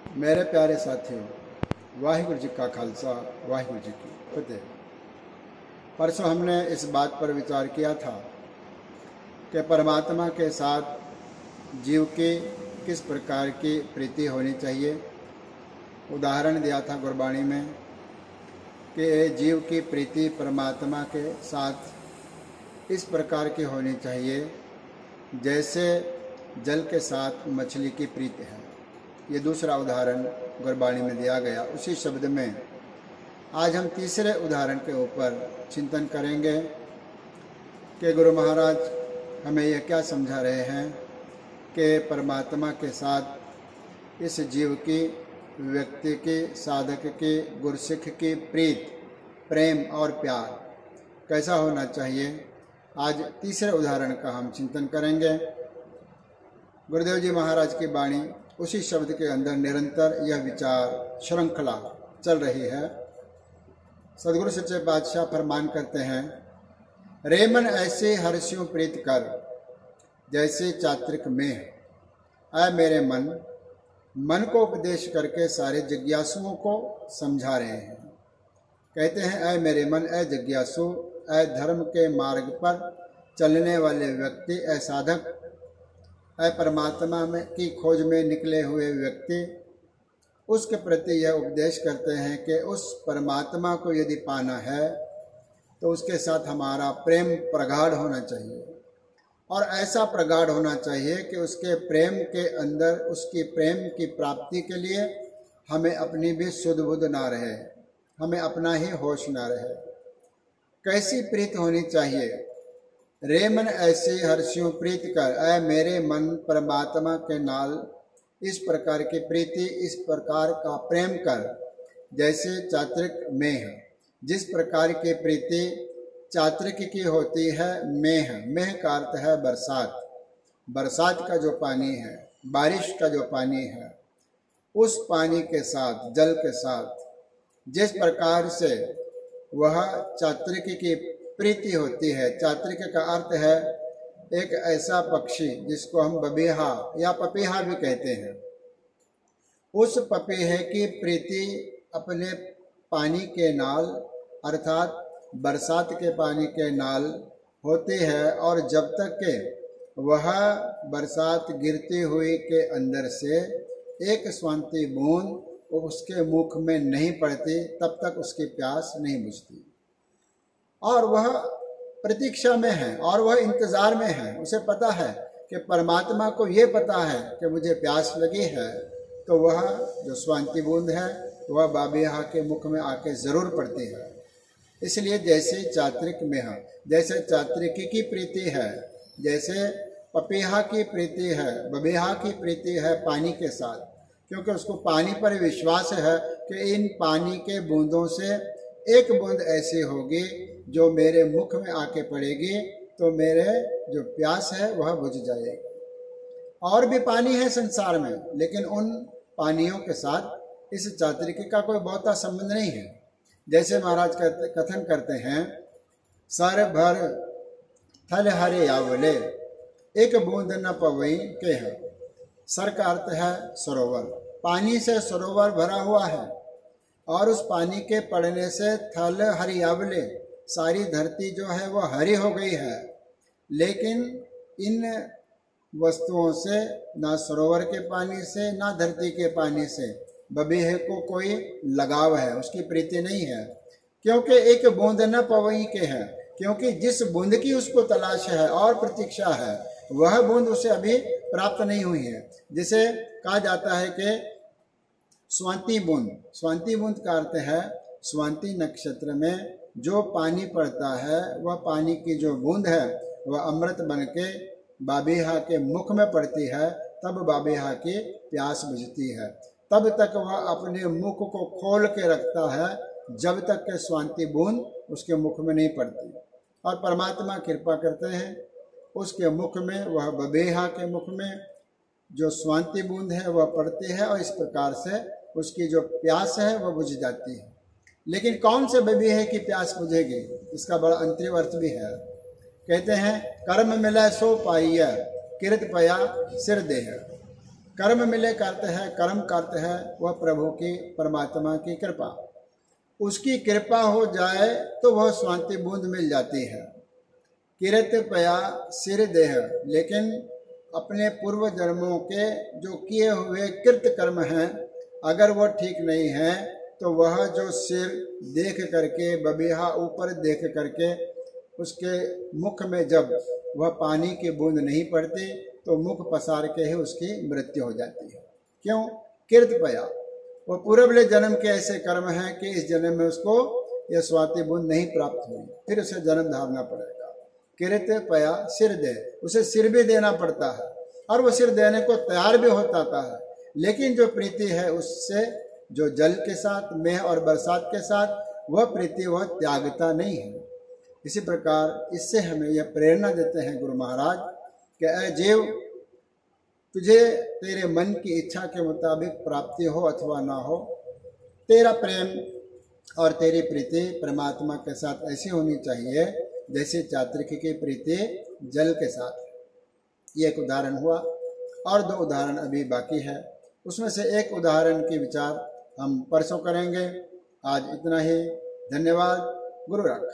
मेरे प्यारे साथियों, वाहिगुरु जी का खालसा, वाहिगुरु जी की फतेह। परसों हमने इस बात पर विचार किया था कि परमात्मा के साथ जीव की किस प्रकार की प्रीति होनी चाहिए। उदाहरण दिया था गुरबाणी में कि जीव की प्रीति परमात्मा के साथ इस प्रकार की होनी चाहिए जैसे जल के साथ मछली की प्रीति है। ये दूसरा उदाहरण गुरबाणी में दिया गया। उसी शब्द में आज हम तीसरे उदाहरण के ऊपर चिंतन करेंगे कि गुरु महाराज हमें यह क्या समझा रहे हैं कि परमात्मा के साथ इस जीव की, व्यक्ति की, साधक की, गुरसिख की प्रीत, प्रेम और प्यार कैसा होना चाहिए। आज तीसरे उदाहरण का हम चिंतन करेंगे। गुरुदेव जी महाराज की वाणी उसी शब्द के अंदर निरंतर यह विचार श्रृंखला चल रही है। सदगुरु सच्चे पातशाह फरमान करते हैं, रे मन ऐसे हर्ष्यों प्रीत कर जैसे चात्रिक में। ऐ मेरे मन को उपदेश करके सारे जिज्ञासुओं को समझा रहे हैं। कहते हैं, ऐ मेरे मन, ऐ जिज्ञासु, ऐ धर्म के मार्ग पर चलने वाले व्यक्ति, ऐ साधक, ऐ परमात्मा में की खोज में निकले हुए व्यक्ति, उसके प्रति यह उपदेश करते हैं कि उस परमात्मा को यदि पाना है तो उसके साथ हमारा प्रेम प्रगाढ़ होना चाहिए। और ऐसा प्रगाढ़ होना चाहिए कि उसके प्रेम के अंदर, उसकी प्रेम की प्राप्ति के लिए हमें अपनी भी सुध बुध ना रहे, हमें अपना ही होश ना रहे। कैसी प्रीत होनी चाहिए? रे मन ऐसे हर्ष्यों प्रीत कर, ऐ मेरे मन परमात्मा के नाल इस प्रकार की प्रीति, इस प्रकार का प्रेम कर जैसे चात्रिक मेह। जिस प्रकार की प्रीति चात्रिक की होती है, मेह का अर्थ है बरसात। बरसात का जो पानी है, बारिश का जो पानी है, उस पानी के साथ, जल के साथ जिस प्रकार से वह चात्रिक की प्रीति होती है। चात्रिक का अर्थ है एक ऐसा पक्षी जिसको हम बबीहा या पपीहा भी कहते हैं। उस पपीहे की प्रीति अपने पानी के नाल अर्थात बरसात के पानी के नाल होती है, और जब तक के वह बरसात गिरती हुई के अंदर से एक स्वांति बूंद उसके मुख में नहीं पड़ती, तब तक उसकी प्यास नहीं बुझती। और वह प्रतीक्षा में है और वह इंतजार में है। उसे पता है कि परमात्मा को ये पता है कि मुझे प्यास लगी है, तो वह जो स्वांति बूंद है वह बाबीहा के मुख में आके जरूर पड़ती है। इसलिए जैसे चात्रिक में है, जैसे चात्रिकी की प्रीति है, जैसे पपीहा की प्रीति है, बबीहा की प्रीति है पानी के साथ, क्योंकि उसको पानी पर विश्वास है कि इन पानी के बूंदों से एक बूंद ऐसी होगी जो मेरे मुख में आके पड़ेगी तो मेरे जो प्यास है वह बुझ जाएगी। और भी पानी है संसार में, लेकिन उन पानियों के साथ इस चात्रिकी का कोई बहुता संबंध नहीं है। जैसे महाराज कथन करते हैं, सर भर थल हरे आवले एक बूंद न पवई के है। सर का अर्थ है सरोवर। पानी से सरोवर भरा हुआ है और उस पानी के पड़ने से थल हरियावले, सारी धरती जो है वो हरी हो गई है। लेकिन इन वस्तुओं से, ना सरोवर के पानी से ना धरती के पानी से बबीहे को कोई लगाव है, उसकी प्रीति नहीं है। क्योंकि एक बूंद न पवई के है, क्योंकि जिस बूंद की उसको तलाश है और प्रतीक्षा है वह बूंद उसे अभी प्राप्त नहीं हुई है। जिसे कहा जाता है कि स्वांति बूंद। स्वांति बूंद का अर्थ है स्वांति नक्षत्र में जो पानी पड़ता है, वह पानी की जो बूंद है वह अमृत बन के बाबीहा के मुख में पड़ती है, तब बाबीहा की प्यास बुझती है। तब तक वह अपने मुख को खोल के रखता है जब तक के स्वांति बूंद उसके मुख में नहीं पड़ती। और परमात्मा कृपा करते हैं, उसके मुख में, वह बबीहा के मुख में जो स्वांति बूंद है वह पड़ती है और इस प्रकार से उसकी जो प्यास है वह बुझ जाती है। लेकिन कौन से बबीहे की प्यास बुझेगी, इसका बड़ा अंतरिम अर्थ भी है। कहते हैं, कर्म मिले सो पाइय, किरत पया सिर देह। कर्म मिले करते हैं, कर्म करते हैं, वह प्रभु की परमात्मा की कृपा, उसकी कृपा हो जाए तो वह स्वांति बूंद मिल जाती है। किरत पया सिर देह, लेकिन अपने पूर्व जन्मों के जो किए हुए कृत कर्म हैं, अगर वह ठीक नहीं है तो वह जो सिर देख करके, बबिहा ऊपर देख करके, उसके मुख में जब वह पानी की बूंद नहीं पड़ती तो मुख पसार के ही उसकी मृत्यु हो जाती है। क्यों? किरत पया, वह पूर्वले जन्म के ऐसे कर्म हैं कि इस जन्म में उसको यह स्वाति बूंद नहीं प्राप्त हुई, फिर उसे जन्म धारना पड़ेगा। किरत पया सिर दे, उसे सिर भी देना पड़ता है और वो सिर देने को तैयार भी होता है, लेकिन जो प्रीति है उससे, जो जल के साथ, मेह और बरसात के साथ, वह प्रीति वह त्यागता नहीं है। इसी प्रकार इससे हमें यह प्रेरणा देते हैं गुरु महाराज कि ऐ जीव, तुझे तेरे मन की इच्छा के मुताबिक प्राप्ति हो अथवा ना हो, तेरा प्रेम और तेरी प्रीति परमात्मा के साथ ऐसी होनी चाहिए जैसे चात्रिक की प्रीति जल के साथ। ये एक उदाहरण हुआ और 2 उदाहरण अभी बाकी है, उसमें से एक उदाहरण की विचार हम परसों करेंगे। आज इतना ही। धन्यवाद। गुरु रख।